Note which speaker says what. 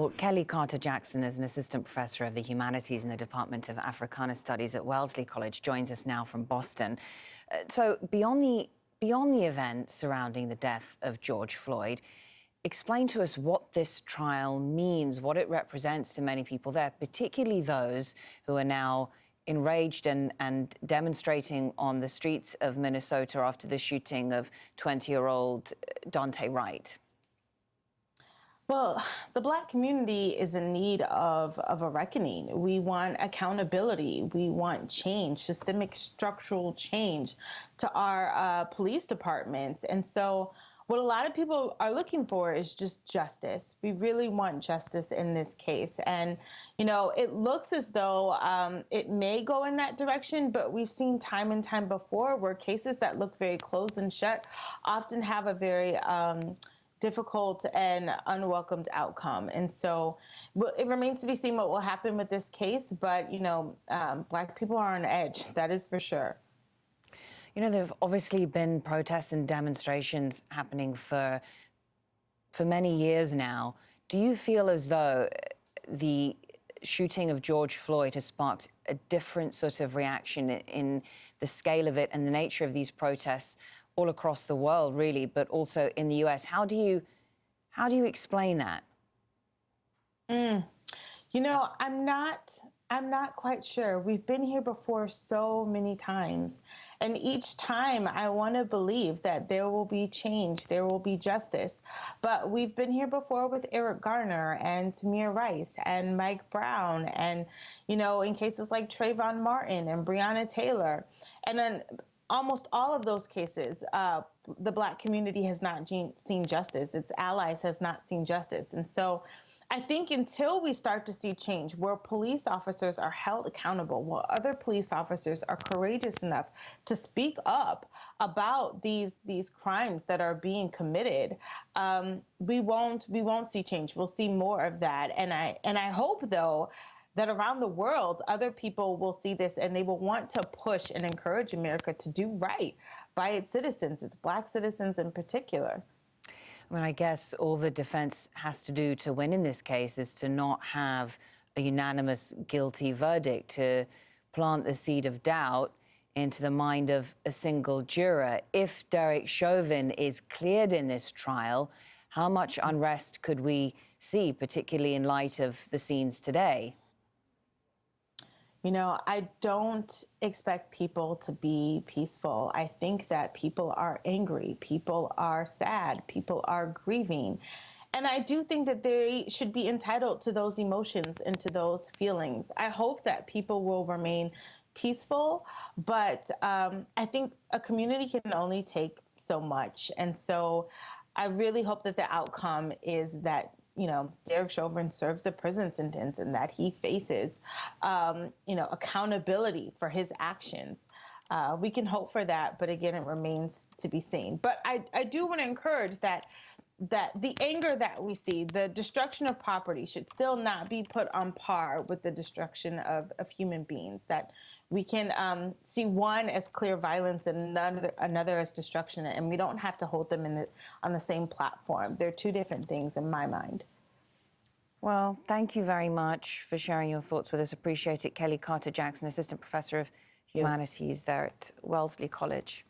Speaker 1: Well, Kellie Carter-Jackson is an assistant professor of the humanities in the Department of Africana Studies at Wellesley College, joins us now from Boston. So beyond the event surrounding the death of George Floyd, explain to us what this trial means, what it represents to many people there, particularly those who are now enraged and demonstrating on the streets of Minnesota after the shooting of 20-year-old Duante Wright.
Speaker 2: Well, the Black community is in need of a reckoning. We want accountability. We want change, systemic structural change to our police departments. And so what a lot of people are looking for is just justice. We really want justice in this case. And, you know, it looks as though it may go in that direction, but we've seen time and time before where cases that look very closed and shut often have a very difficult and unwelcomed outcome. And so it remains to be seen what will happen with this case. But, you know, Black people are on edge. That is for sure.
Speaker 1: You know, there have obviously been protests and demonstrations happening for many years now. Do you feel as though the shooting of George Floyd has sparked a different sort of reaction in the scale of it and the nature of these protests all across the world, really, but also in the US? How do you explain that?
Speaker 2: You know, I'm not quite sure. We've been here before so many times. And each time I want to believe that there will be change, there will be justice. But we've been here before with Eric Garner and Tamir Rice and Mike Brown and, you know, in cases like Trayvon Martin and Breonna Taylor. And then almost all of those cases, the Black community has not seen justice. Its allies has not seen justice. And so I think until we start to see change where police officers are held accountable, where other police officers are courageous enough to speak up about these crimes that are being committed, we won't see change. We'll see more of that. And I hope, though, that around the world, other people will see this and they will want to push and encourage America to do right by its citizens, its Black citizens in particular.
Speaker 1: I mean, I guess all the defense has to do to win in this case is to not have a unanimous guilty verdict, to plant the seed of doubt into the mind of a single juror. If Derek Chauvin is cleared in this trial, how much unrest could we see, particularly in light of the scenes today?
Speaker 2: You know, I don't expect people to be peaceful. I think that people are angry, people are sad, people are grieving. And I do think that they should be entitled to those emotions and to those feelings. I hope that people will remain peaceful, but I think a community can only take so much. And so I really hope that the outcome is that, you know, Derek Chauvin serves a prison sentence and that he faces, you know, accountability for his actions. We can hope for that, but again, it remains to be seen. But I do want to encourage that the anger that we see, the destruction of property, should still not be put on par with the destruction of human beings. That we can see one as clear violence and another as destruction, and we don't have to hold them on the same platform. They're two different things in my mind.
Speaker 1: Well, thank you very much for sharing your thoughts with us. Appreciate it. Kellie Carter-Jackson, Assistant Professor of Humanities there at Wellesley College.